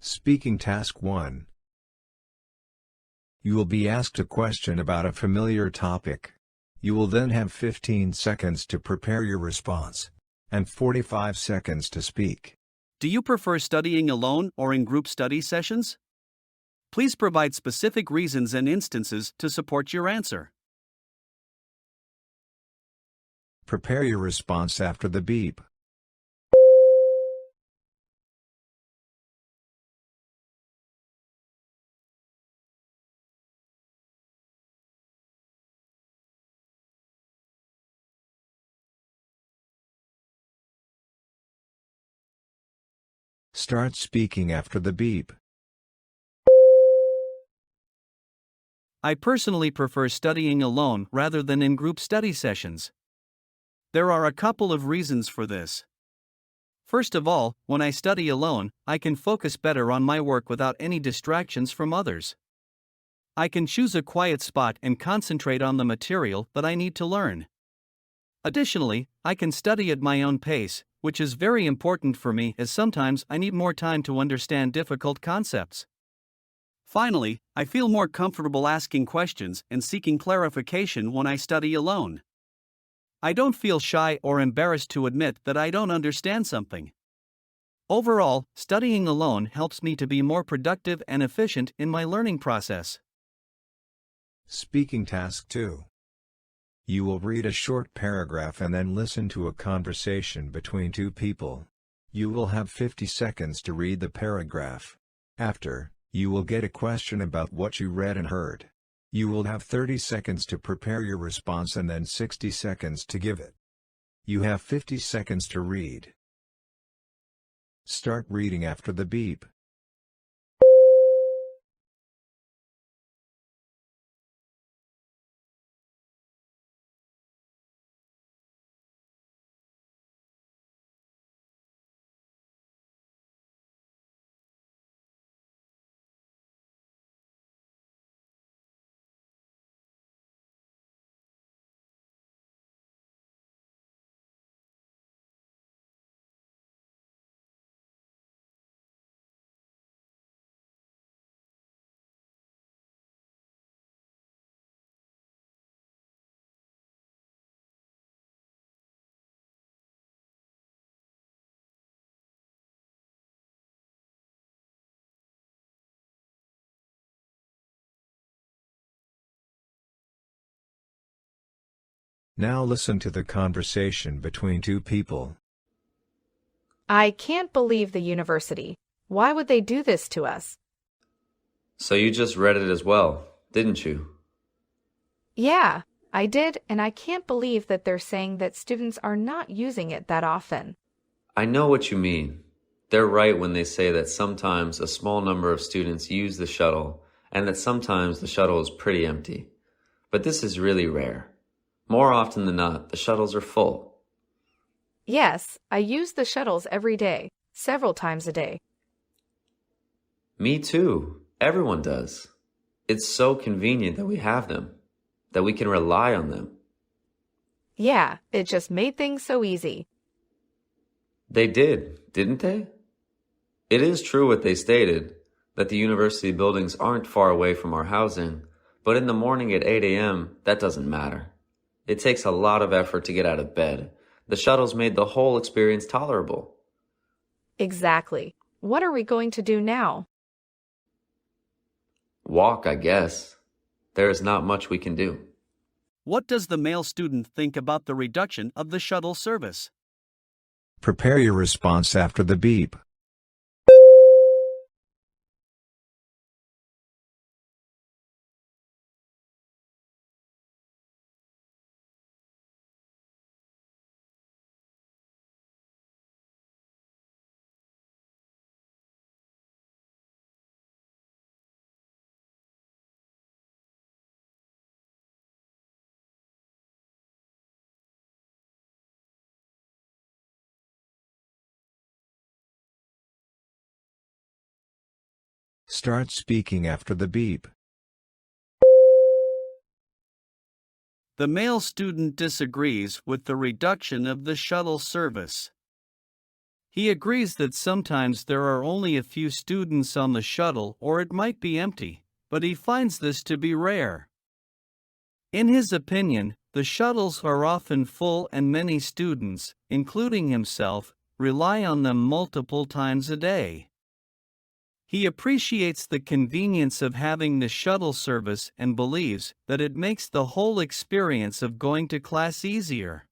Speaking Task 1. You will be asked a question about a familiar topic. You will then have 15 seconds to prepare your response, and 45 seconds to speak. Do you prefer studying alone or in group study sessions? Please provide specific reasons and instances to support your answer. Prepare your response after the beep. Start speaking after the beep. I personally prefer studying alone rather than in group study sessions. There are a couple of reasons for this. First of all, when I study alone, I can focus better on my work without any distractions from others. I can choose a quiet spot and concentrate on the material that I need to learn. Additionally, I can study at my own pace, which is very important for me as sometimes I need more time to understand difficult concepts. Finally, I feel more comfortable asking questions and seeking clarification when I study alone. I don't feel shy or embarrassed to admit that I don't understand something. Overall, studying alone helps me to be more productive and efficient in my learning process. Speaking Task 2. You will read a short paragraph and then listen to a conversation between two people. You will have 50 seconds to read the paragraph. After, you will get a question about what you read and heard. You will have 30 seconds to prepare your response and then 60 seconds to give it. You have 50 seconds to read. Start reading after the beep. Now listen to the conversation between two people. I can't believe the university. Why would they do this to us? So you just read it as well, didn't you? Yeah, I did, and I can't believe that they're saying that students are not using it that often. I know what you mean. They're right when they say that sometimes a small number of students use the shuttle and that sometimes the shuttle is pretty empty. But this is really rare. More often than not, the shuttles are full. Yes, I use the shuttles every day, several times a day. Me too. Everyone does. It's so convenient that we have them, that we can rely on them. Yeah, it just made things so easy. They did, didn't they? It is true what they stated, that the university buildings aren't far away from our housing, but in the morning at 8 a.m., that doesn't matter. It takes a lot of effort to get out of bed. The shuttles made the whole experience tolerable. Exactly. What are we going to do now? Walk, I guess. There is not much we can do. What does the male student think about the reduction of the shuttle service? Prepare your response after the beep. Start speaking after the beep. The male student disagrees with the reduction of the shuttle service. He agrees that sometimes there are only a few students on the shuttle or it might be empty, but he finds this to be rare. In his opinion, the shuttles are often full and many students, including himself, rely on them multiple times a day. He appreciates the convenience of having the shuttle service and believes that it makes the whole experience of going to class easier.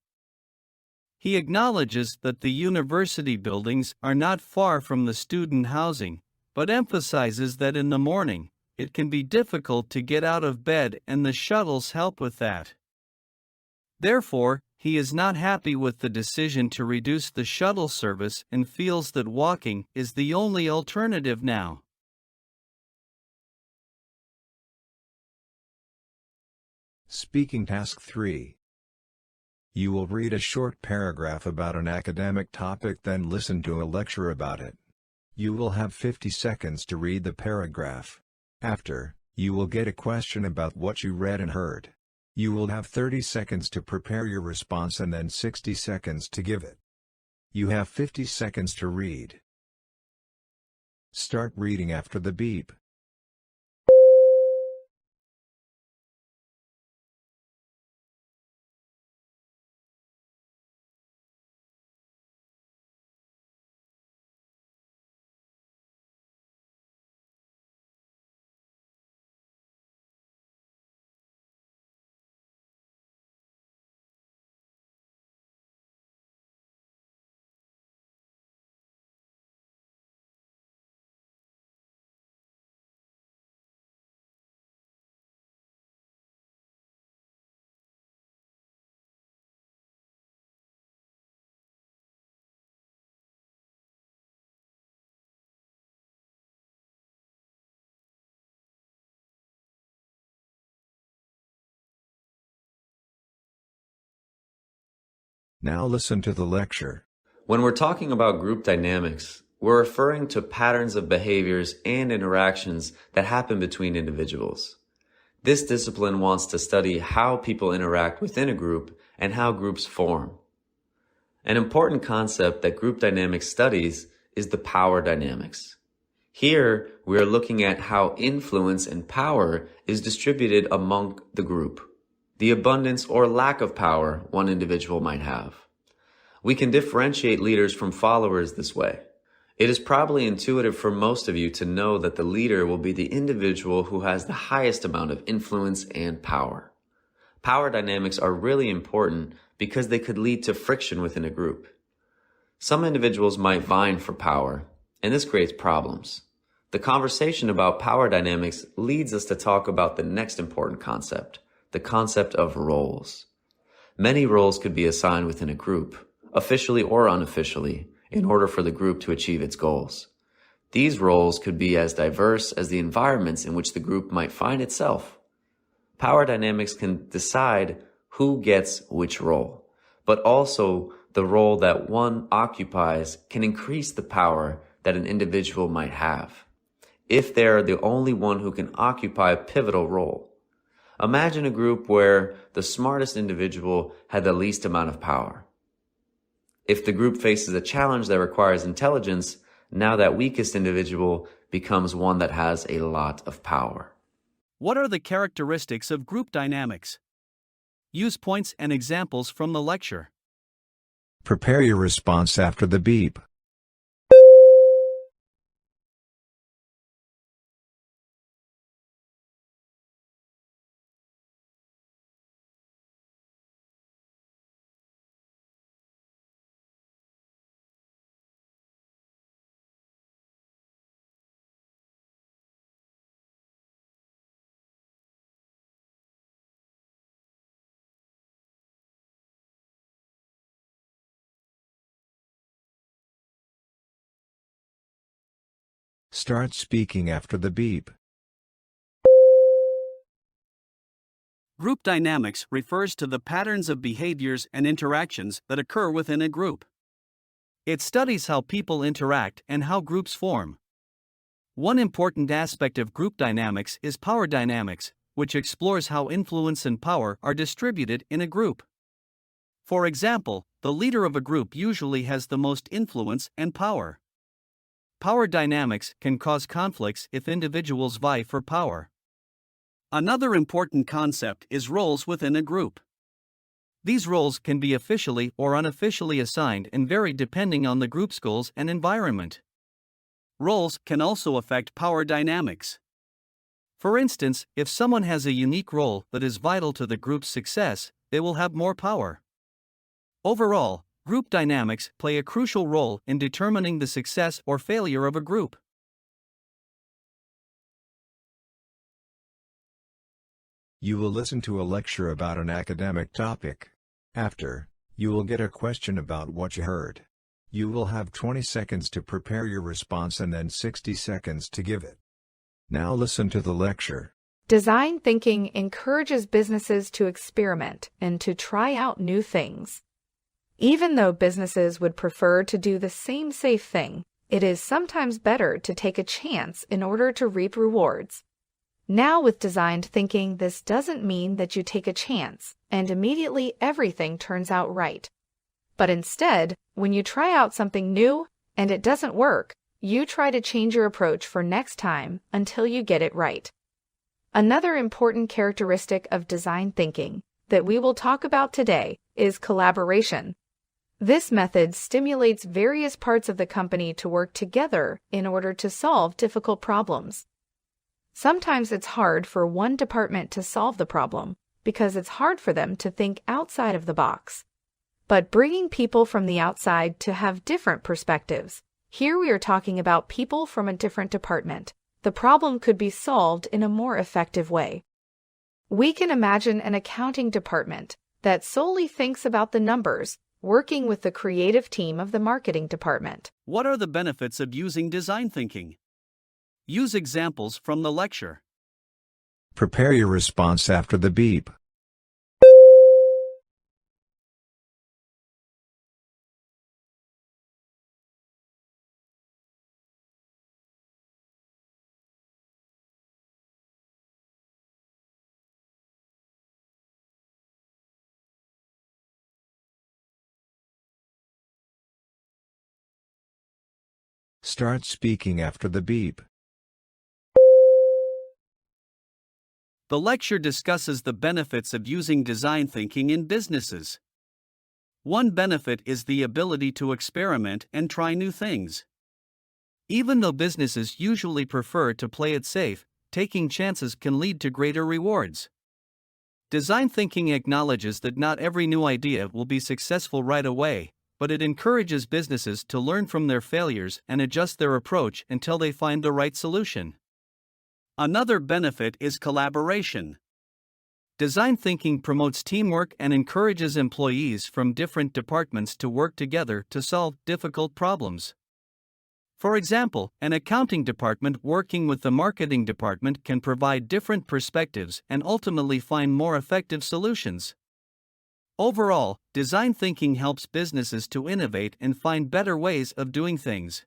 He acknowledges that the university buildings are not far from the student housing, but emphasizes that in the morning, it can be difficult to get out of bed and the shuttles help with that. Therefore, he is not happy with the decision to reduce the shuttle service and feels that walking is the only alternative now. Speaking Task 3. You will read a short paragraph about an academic topic, then listen to a lecture about it. You will have 50 seconds to read the paragraph. After, you will get a question about what you read and heard. You will have 30 seconds to prepare your response and then 60 seconds to give it. You have 50 seconds to read. Start reading after the beep. Now listen to the lecture. When we're talking about group dynamics, we're referring to patterns of behaviors and interactions that happen between individuals. This discipline wants to study how people interact within a group and how groups form. An important concept that group dynamics studies is the power dynamics. Here, we are looking at how influence and power is distributed among the group, the abundance or lack of power one individual might have. We can differentiate leaders from followers this way. It is probably intuitive for most of you to know that the leader will be the individual who has the highest amount of influence and power. Power dynamics are really important because they could lead to friction within a group. Some individuals might vying for power, and this creates problems. The conversation about power dynamics leads us to talk about the next important concept, the concept of roles. Many roles could be assigned within a group, officially or unofficially, in order for the group to achieve its goals. These roles could be as diverse as the environments in which the group might find itself. Power dynamics can decide who gets which role, but also the role that one occupies can increase the power that an individual might have, if they're the only one who can occupy a pivotal role. Imagine a group where the smartest individual had the least amount of power. If the group faces a challenge that requires intelligence, now that weakest individual becomes one that has a lot of power. What are the characteristics of group dynamics? Use points and examples from the lecture. Prepare your response after the beep. Start speaking after the beep. Group dynamics refers to the patterns of behaviors and interactions that occur within a group. It studies how people interact and how groups form. One important aspect of group dynamics is power dynamics, which explores how influence and power are distributed in a group. For example, the leader of a group usually has the most influence and power. Power dynamics can cause conflicts if individuals vie for power. Another important concept is roles within a group. These roles can be officially or unofficially assigned and vary depending on the group's goals and environment. Roles can also affect power dynamics. For instance, if someone has a unique role that is vital to the group's success, they will have more power. Overall, group dynamics play a crucial role in determining the success or failure of a group. You will listen to a lecture about an academic topic. After, you will get a question about what you heard. You will have 20 seconds to prepare your response and then 60 seconds to give it. Now listen to the lecture. Design thinking encourages businesses to experiment and to try out new things. Even though businesses would prefer to do the same safe thing, it is sometimes better to take a chance in order to reap rewards. Now with designed thinking, this doesn't mean that you take a chance and immediately everything turns out right. But instead, when you try out something new and it doesn't work, you try to change your approach for next time until you get it right. Another important characteristic of design thinking that we will talk about today is collaboration. This method stimulates various parts of the company to work together in order to solve difficult problems. Sometimes it's hard for one department to solve the problem because it's hard for them to think outside of the box. But bringing people from the outside to have different perspectives, here we are talking about people from a different department, the problem could be solved in a more effective way. We can imagine an accounting department that solely thinks about the numbers, working with the creative team of the marketing department. What are the benefits of using design thinking? Use examples from the lecture. Prepare your response after the beep. Start speaking after the beep. The lecture discusses the benefits of using design thinking in businesses. One benefit is the ability to experiment and try new things. Even though businesses usually prefer to play it safe, taking chances can lead to greater rewards. Design thinking acknowledges that not every new idea will be successful right away, but it encourages businesses to learn from their failures and adjust their approach until they find the right solution. Another benefit is collaboration. Design thinking promotes teamwork and encourages employees from different departments to work together to solve difficult problems. For example, an accounting department working with the marketing department can provide different perspectives and ultimately find more effective solutions. Overall, design thinking helps businesses to innovate and find better ways of doing things.